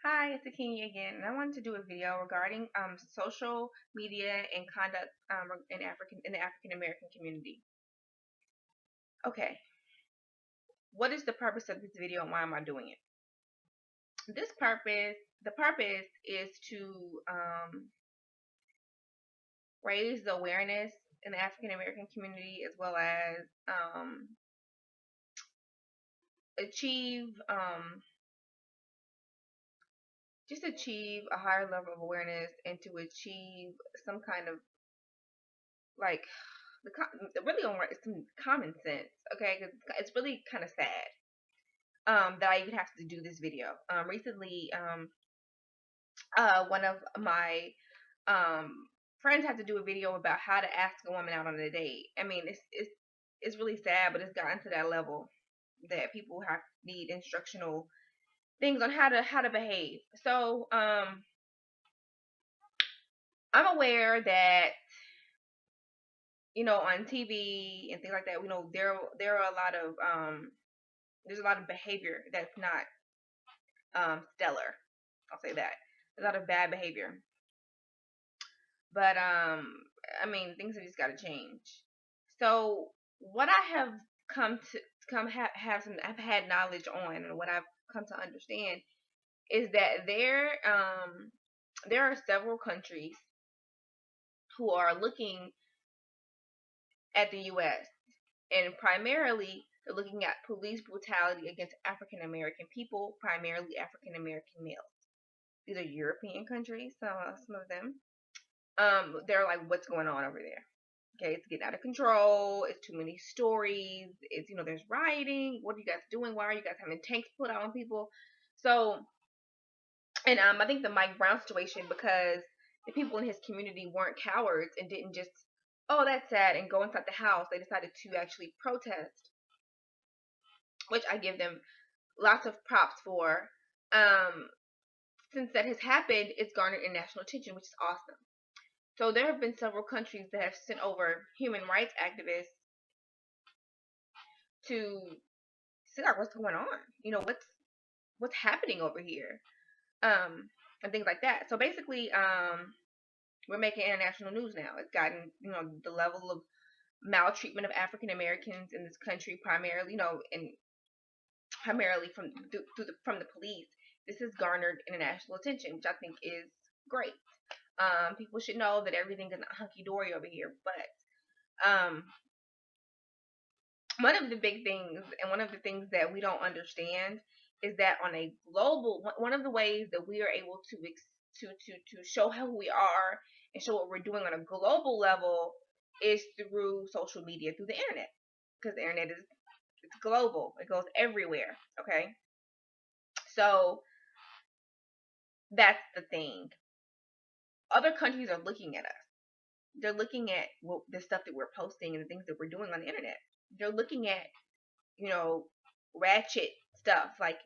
Hi, it's Akini again, and I wanted to do a video regarding social media and conduct in the African American community. Okay, what is the purpose of this video and why am I doing it? The purpose is to raise the awareness in the African American community as well as achieve just achieve a higher level of awareness and to achieve some kind of like really on some common sense, okay? 'Cause it's really kind of sad that I even have to do this video. Recently, one of my friends had to do a video about how to ask a woman out on a date. I mean, it's really sad, but it's gotten to that level that people need instructional things on how to behave. So, I'm aware that on TV and things like that, there are a lot of there's a lot of behavior that's not stellar. I'll say that. There's a lot of bad behavior. But I mean, things have just got to change. So what I have come to I've had knowledge on, and what I've come to understand is that there are several countries who are looking at the U.S. and primarily they're looking at police brutality against African American people, primarily African American males. These are European countries, some of them. They're like, what's going on over there? Okay, it's getting out of control. It's too many stories. It's there's rioting. What are you guys doing? Why are you guys having tanks put out on people? So, and I think the Mike Brown situation, because the people in his community weren't cowards and didn't just, oh, that's sad, and go inside the house. They decided to actually protest, which I give them lots of props for. Since that has happened, it's garnered international attention, which is awesome. So there have been several countries that have sent over human rights activists to see like what's going on. What's happening over here, and things like that. So basically, we're making international news now. It's gotten the level of maltreatment of African Americans in this country, primarily and primarily from the police. This has garnered international attention, which I think is great. People should know that everything is not hunky dory over here, but one of the big things and one of the things that we don't understand is that on a global, one of the ways that we are able to show how we are and show what we're doing on a global level is through social media, through the internet, because the internet it's global. It goes everywhere. Okay, so that's the thing. Other countries are looking at us. They're looking at the stuff that we're posting and the things that we're doing on the internet. They're looking at ratchet stuff like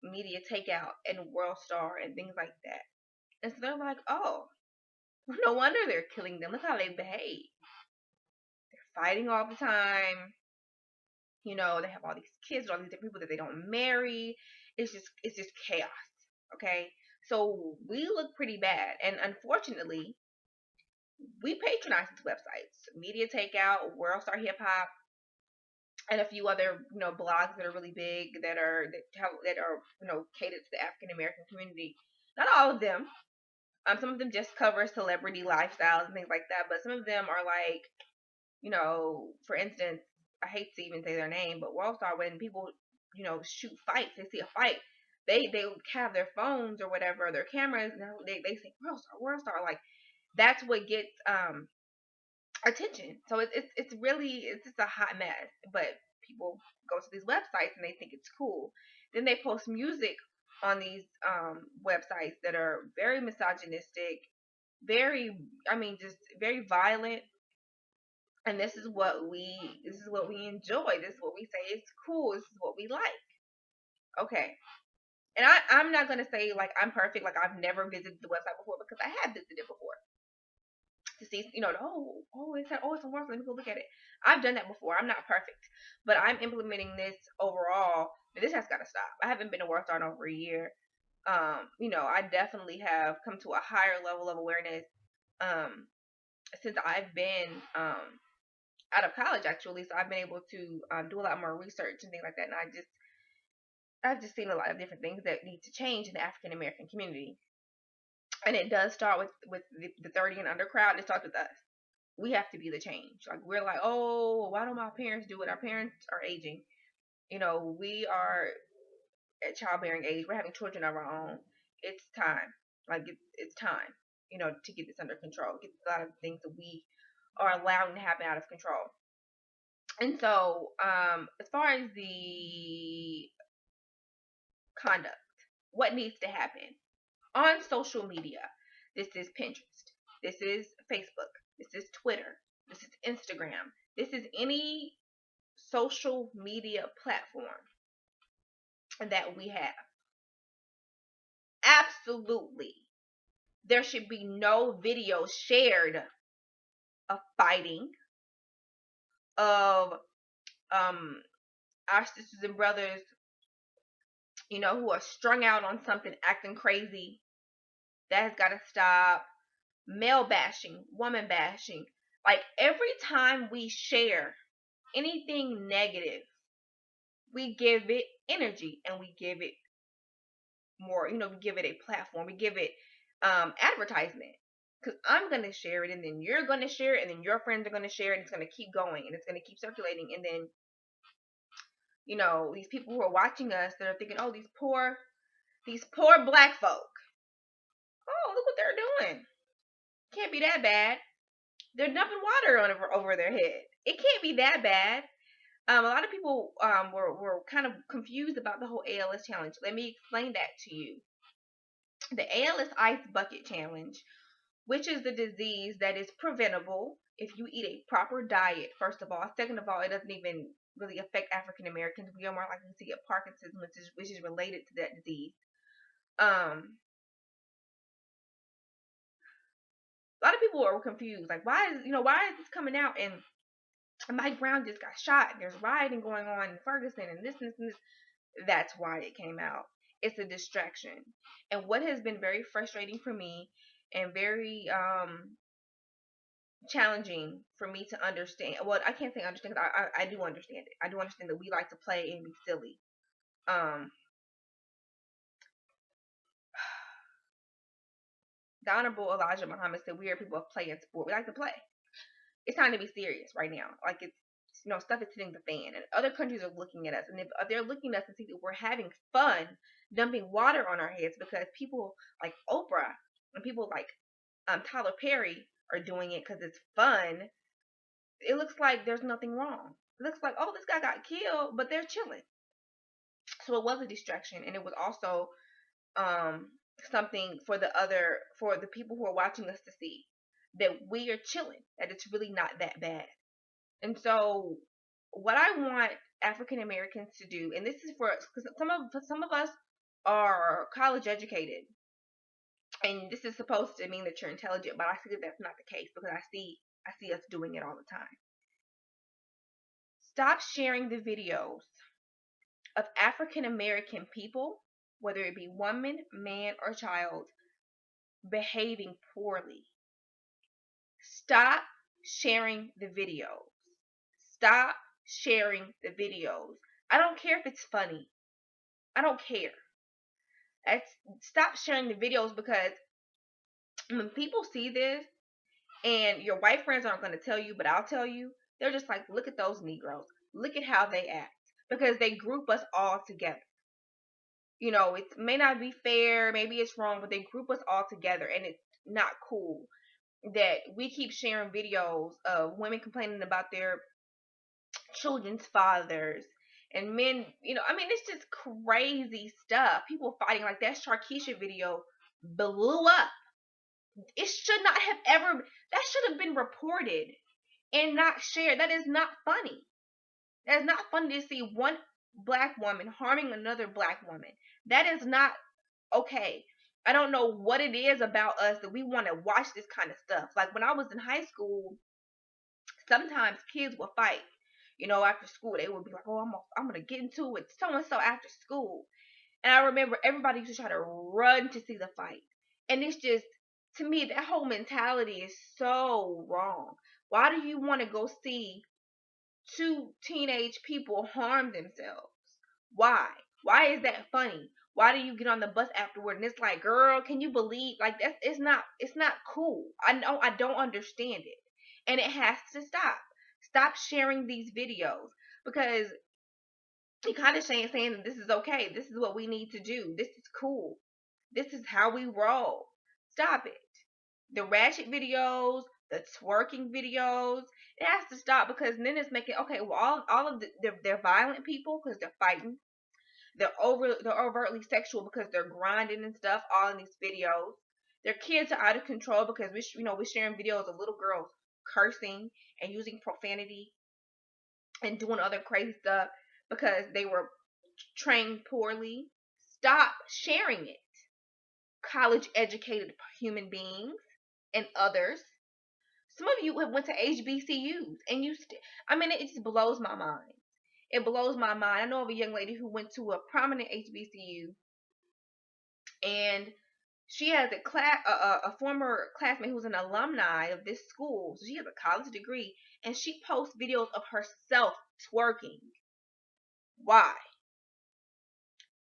media takeout and World Star and things like that. And so they're like, oh, no wonder they're killing them. Look how they behave. They're fighting all the time. They have all these kids, all these different people that they don't marry. It's just chaos. Okay, so we look pretty bad, and unfortunately, we patronize these websites, Media Takeout, World Star Hip Hop, and a few other blogs that are really big that are catered to the African American community. Not all of them. Some of them just cover celebrity lifestyles and things like that, but some of them are like, for instance, I hate to even say their name, but World Star, when people shoot fights, they see a fight, they have their phones or whatever, their cameras, and they say World Star, like that's what gets attention. So it's just a hot mess. But people go to these websites and they think it's cool. Then they post music on these websites that are very misogynistic, just very violent. And this is what we enjoy. This is what we say is cool. This is what we like. Okay. And I'm not gonna say like I'm perfect, like I've never visited the website before, because I have visited before. To see, it's a work. Let me go look at it. I've done that before. I'm not perfect, but I'm implementing this overall. This has got to stop. I haven't been to World Star in over a year. I definitely have come to a higher level of awareness um, since I've been out of college, actually. So I've been able to do a lot more research and things like that. And I've just seen a lot of different things that need to change in the African American community. And it does start with the 30 and under crowd. It starts with us. We have to be the change. Like, we're like, oh, why don't my parents do it? Our parents are aging. We are at childbearing age. We're having children of our own. It's time. Like, it's time, to get this under control. Get a lot of things that we are allowing to happen out of control. And so, as far as the conduct, what needs to happen on social media? This is Pinterest. This is Facebook. This is Twitter. This is Instagram. This is any social media platform that we have. Absolutely. There should be no video shared of fighting, of our sisters and brothers, who are strung out on something, acting crazy. That has got to stop. Male bashing, woman bashing. Like, every time we share anything negative, we give it energy and we give it more, we give it a platform, we give it advertisement. Because I'm going to share it, and then you're going to share it, and then your friends are going to share it, and it's going to keep going, and it's going to keep circulating. And then, these people who are watching us that are thinking, oh, these poor black folk. Oh, look what they're doing. Can't be that bad. They're dumping water over their head. It can't be that bad. A lot of people were kind of confused about the whole ALS challenge. Let me explain that to you. The ALS Ice Bucket Challenge, which is the disease that is preventable if you eat a proper diet, first of all. Second of all, it doesn't even really affect African Americans. We are more likely to get Parkinson's, which is related to that disease. A lot of people were confused. Like, why is this coming out? And Mike Brown just got shot, and there's rioting going on in Ferguson, and this and this and this. That's why it came out. It's a distraction. And what has been very frustrating for me and very challenging for me to understand. Well, I can't say understand, because I do understand it. I do understand that we like to play and be silly. The Honorable Elijah Muhammad said, we are people of play and sport. We like to play. It's time to be serious right now. Like, it's, stuff is hitting the fan, and other countries are looking at us, and if they're looking at us and see that we're having fun dumping water on our heads because people like Oprah and people like Tyler Perry are doing it because it's fun, it looks like there's nothing wrong. It looks like, oh, this guy got killed, but they're chilling. So it was a distraction, and it was also something for the people who are watching us to see that we are chilling, that it's really not that bad. And so what I want African Americans to do, and this is because some of us are college educated, and this is supposed to mean that you're intelligent, but I see that that's not the case, because I see us doing it all the time. Stop sharing the videos of African American people, whether it be woman, man, or child, behaving poorly. Stop sharing the videos. Stop sharing the videos. I don't care if it's funny. I don't care. Stop sharing the videos, because when people see this, and your white friends aren't going to tell you, but I'll tell you, they're just like, look at those Negroes. Look at how they act. Because they group us all together. It may not be fair, maybe it's wrong, but they group us all together, and it's not cool that we keep sharing videos of women complaining about their children's fathers, and men, it's just crazy stuff. People fighting. Like, that Sharkeisha video blew up. It should not have that should have been reported and not shared. That is not funny. That is not funny to see one black woman harming another black woman. That is not okay. I don't know what it is about us that we want to watch this kind of stuff. Like, when I was in high school, sometimes kids will fight. After school, they would be like, oh, I'm going to get into it so-and-so after school. And I remember everybody used to try to run to see the fight. And it's just, to me, that whole mentality is so wrong. Why do you want to go see two teenage people harm themselves? Why? Why is that funny? Why do you get on the bus afterward and it's like, girl, can you believe, like, that's, it's not cool. I know, I don't understand it. And it has to stop. Stop sharing these videos, because it kind of saying that this is okay. This is what we need to do. This is cool. This is how we roll. Stop it. The ratchet videos, the twerking videos, it has to stop, because then it's making, okay, well, all of they're violent people because they're fighting. They're overtly sexual because they're grinding and stuff, all in these videos. Their kids are out of control because we're sharing videos of little girls cursing and using profanity and doing other crazy stuff because they were trained poorly. Stop sharing it. College educated human beings and others. Some of you have went to HBCUs and I mean, it just blows my mind. It blows my mind. I know of a young lady who went to a prominent HBCU, and she has a former classmate who's an alumni of this school. So she has a college degree, and she posts videos of herself twerking. Why?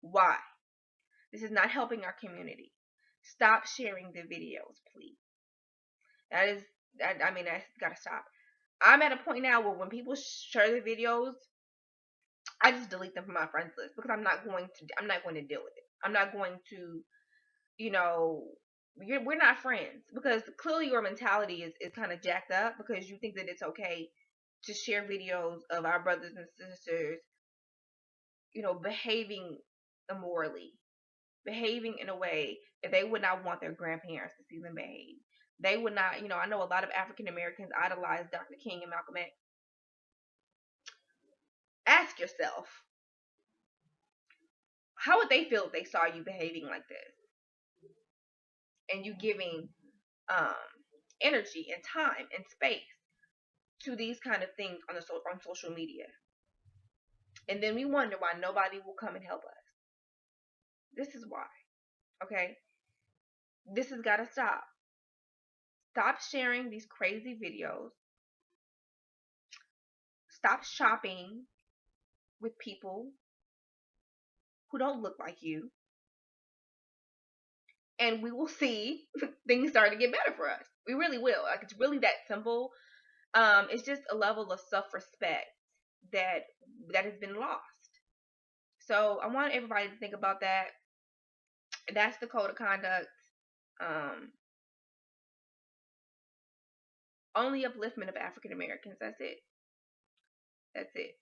Why? This is not helping our community. Stop sharing the videos, please. I mean, that's gotta stop. I'm at a point now where when people share the videos, I just delete them from my friends list, because I'm not going to deal with it. I'm not going to, you know, we're not friends, because clearly your mentality is kind of jacked up, because you think that it's okay to share videos of our brothers and sisters, behaving immorally, behaving in a way that they would not want their grandparents to see them behave. They would not, I know a lot of African Americans idolize Dr. King and Malcolm X. Ask yourself, how would they feel if they saw you behaving like this, and you giving um, energy and time and space to these kind of things on social media? And then we wonder why nobody will come and help us. This is why. Okay? This has got to stop. Stop sharing these crazy videos. Stop shopping with people who don't look like you. And we will see things start to get better for us. We really will. Like, it's really that simple. It's just a level of self-respect that has been lost. So I want everybody to think about that. That's the code of conduct. Only upliftment of African Americans. That's it. That's it.